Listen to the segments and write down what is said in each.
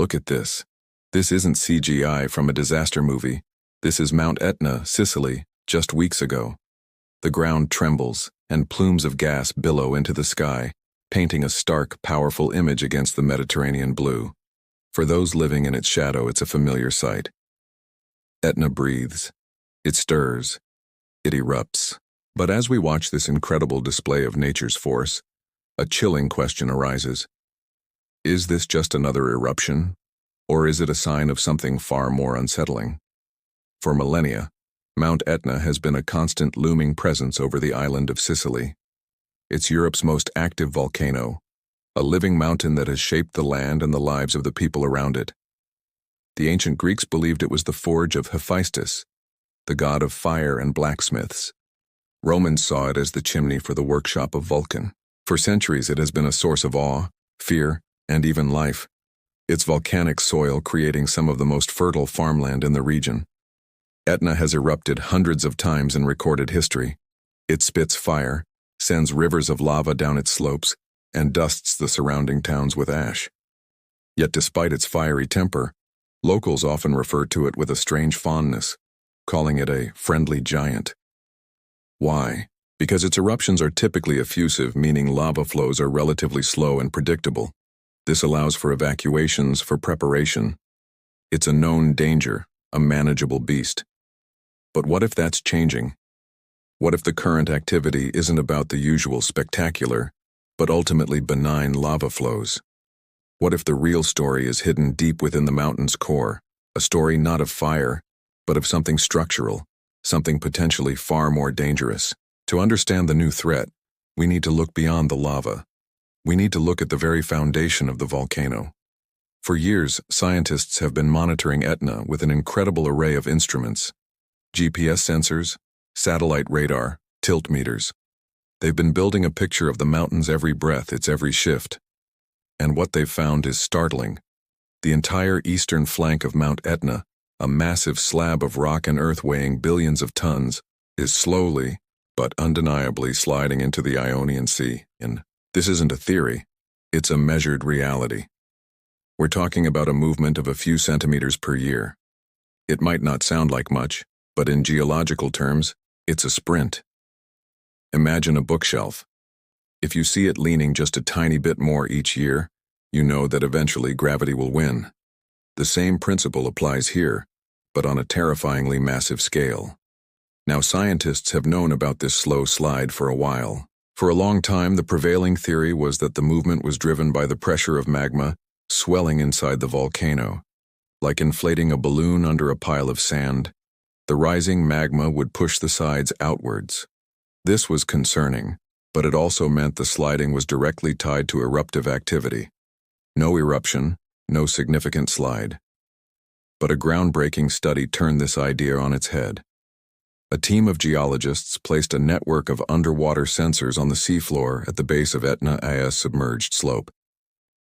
Look at this. This isn't CGI from a disaster movie. This is Mount Etna, Sicily, just weeks ago. The ground trembles, and plumes of gas billow into the sky, painting a stark, powerful image against the Mediterranean blue. For those living in its shadow, it's a familiar sight. Etna breathes. It stirs. It erupts. But as we watch this incredible display of nature's force, a chilling question arises. Is this just another eruption, or is it a sign of something far more unsettling? For millennia, Mount Etna has been a constant looming presence over the island of Sicily. It's Europe's most active volcano, a living mountain that has shaped the land and the lives of the people around it. The ancient Greeks believed it was the forge of Hephaestus, the god of fire and blacksmiths. Romans saw it as the chimney for the workshop of Vulcan. For centuries, it has been a source of awe, fear, and even life, its volcanic soil creating some of the most fertile farmland in the region. Etna has erupted hundreds of times in recorded history. It spits fire, sends rivers of lava down its slopes, and dusts the surrounding towns with ash. Yet despite its fiery temper, locals often refer to it with a strange fondness, calling it a friendly giant. Why? Because its eruptions are typically effusive, meaning lava flows are relatively slow and predictable. This allows for evacuations for preparation. It's a known danger, a manageable beast. But what if that's changing? What if the current activity isn't about the usual spectacular, but ultimately benign lava flows? What if the real story is hidden deep within the mountain's core, a story not of fire, but of something structural, something potentially far more dangerous? To understand the new threat, we need to look beyond the lava. We need to look at the very foundation of the volcano. For years, scientists have been monitoring Etna with an incredible array of instruments: GPS sensors, satellite radar, tilt meters. They've been building a picture of the mountain's every breath, its every shift. And what they've found is startling. The entire eastern flank of Mount Etna, a massive slab of rock and earth weighing billions of tons, is slowly, but undeniably sliding into the Ionian Sea. And this isn't a theory, it's a measured reality. We're talking about a movement of a few centimeters per year. It might not sound like much, but in geological terms, it's a sprint. Imagine a bookshelf. If you see it leaning just a tiny bit more each year, you know that eventually gravity will win. The same principle applies here, but on a terrifyingly massive scale. Now, scientists have known about this slow slide for a while. For a long time, the prevailing theory was that the movement was driven by the pressure of magma swelling inside the volcano. Like inflating a balloon under a pile of sand, the rising magma would push the sides outwards. This was concerning, but it also meant the sliding was directly tied to eruptive activity. No eruption, no significant slide. But a groundbreaking study turned this idea on its head. A team of geologists placed a network of underwater sensors on the seafloor at the base of Etna's submerged slope.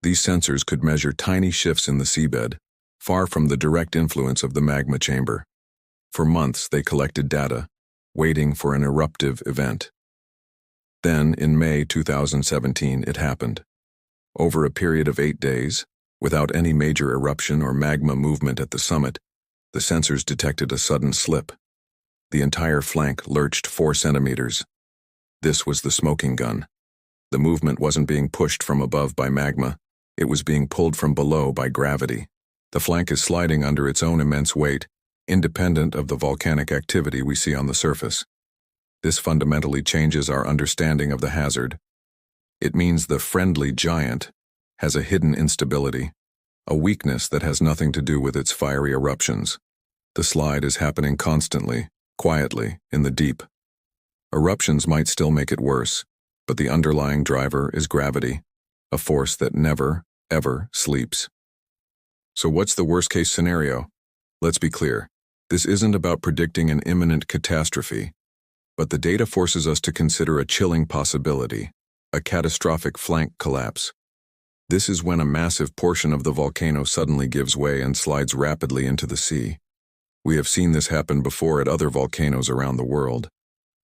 These sensors could measure tiny shifts in the seabed, far from the direct influence of the magma chamber. For months, they collected data, waiting for an eruptive event. Then, in May 2017, it happened. Over a period of 8 days, without any major eruption or magma movement at the summit, the sensors detected a sudden slip. The entire flank lurched 4 centimeters. This was the smoking gun. The movement wasn't being pushed from above by magma, it was being pulled from below by gravity. The flank is sliding under its own immense weight, independent of the volcanic activity we see on the surface. This fundamentally changes our understanding of the hazard. It means the friendly giant has a hidden instability, a weakness that has nothing to do with its fiery eruptions. The slide is happening constantly, quietly, in the deep. Eruptions might still make it worse, but the underlying driver is gravity, a force that never, ever sleeps. So what's the worst-case scenario? Let's be clear. This isn't about predicting an imminent catastrophe, but the data forces us to consider a chilling possibility, a catastrophic flank collapse. This is when a massive portion of the volcano suddenly gives way and slides rapidly into the sea. We have seen this happen before at other volcanoes around the world.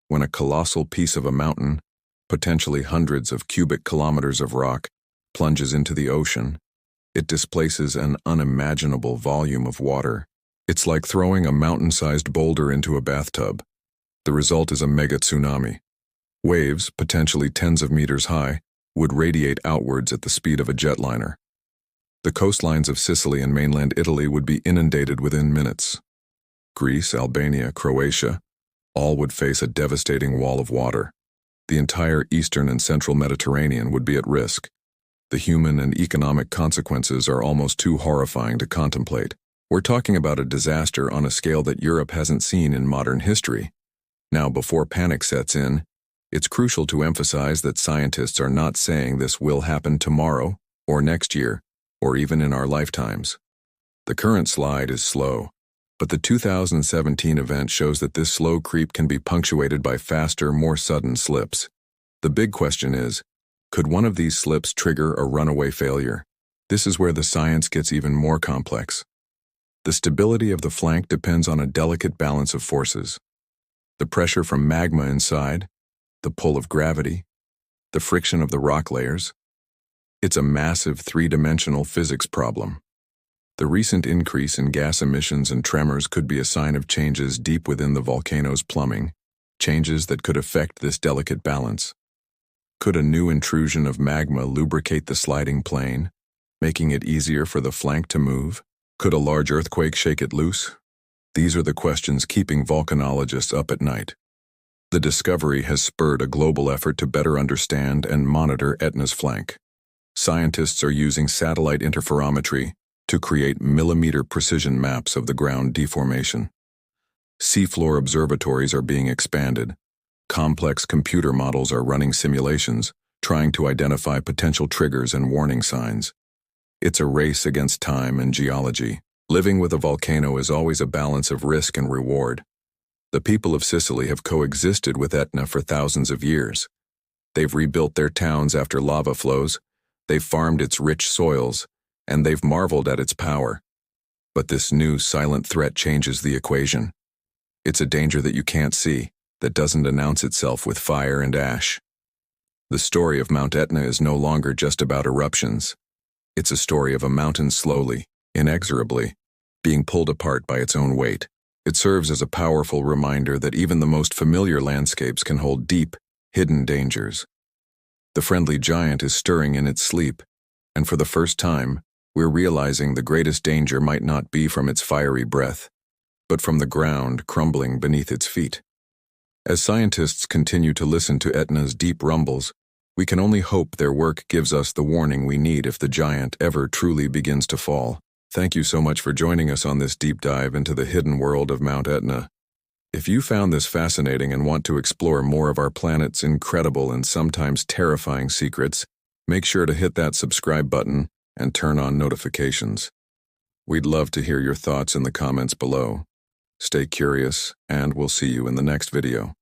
When a colossal piece of a mountain, potentially hundreds of cubic kilometers of rock, plunges into the ocean, It displaces an unimaginable volume of water. It's like throwing a mountain-sized boulder into a bathtub. The result is a mega-tsunami. Waves, potentially tens of meters high, would radiate outwards at the speed of a jetliner. The coastlines of Sicily and mainland Italy would be inundated within minutes. Greece, Albania, Croatia, all would face a devastating wall of water. The entire eastern and central Mediterranean would be at risk. The human and economic consequences are almost too horrifying to contemplate. We're talking about a disaster on a scale that Europe hasn't seen in modern history. Now, before panic sets in, it's crucial to emphasize that scientists are not saying this will happen tomorrow, or next year, or even in our lifetimes. The current slide is slow, but the 2017 event shows that this slow creep can be punctuated by faster, more sudden slips. The big question is, could one of these slips trigger a runaway failure? This is where the science gets even more complex. The stability of the flank depends on a delicate balance of forces. The pressure from magma inside, the pull of gravity, the friction of the rock layers. It's a massive three-dimensional physics problem. The recent increase in gas emissions and tremors could be a sign of changes deep within the volcano's plumbing, changes that could affect this delicate balance. Could a new intrusion of magma lubricate the sliding plane, making it easier for the flank to move? Could a large earthquake shake it loose? These are the questions keeping volcanologists up at night. The discovery has spurred a global effort to better understand and monitor Etna's flank. Scientists are using satellite interferometry to create millimeter precision maps of the ground deformation. Seafloor observatories are being expanded. Complex computer models are running simulations, trying to identify potential triggers and warning signs. It's a race against time and geology. Living with a volcano is always a balance of risk and reward. The people of Sicily have coexisted with Etna for thousands of years. They've rebuilt their towns after lava flows, they've farmed its rich soils, and they've marveled at its power. But this new silent threat changes the equation. It's a danger that you can't see, that doesn't announce itself with fire and ash. The story of Mount Etna is no longer just about eruptions. It's a story of a mountain slowly, inexorably, being pulled apart by its own weight. It serves as a powerful reminder that even the most familiar landscapes can hold deep, hidden dangers. The friendly giant is stirring in its sleep, and for the first time, we're realizing the greatest danger might not be from its fiery breath, but from the ground crumbling beneath its feet. As scientists continue to listen to Etna's deep rumbles, we can only hope their work gives us the warning we need if the giant ever truly begins to fall. Thank you so much for joining us on this deep dive into the hidden world of Mount Etna. If you found this fascinating and want to explore more of our planet's incredible and sometimes terrifying secrets, make sure to hit that subscribe button and turn on notifications. We'd love to hear your thoughts in the comments below. Stay curious, and we'll see you in the next video.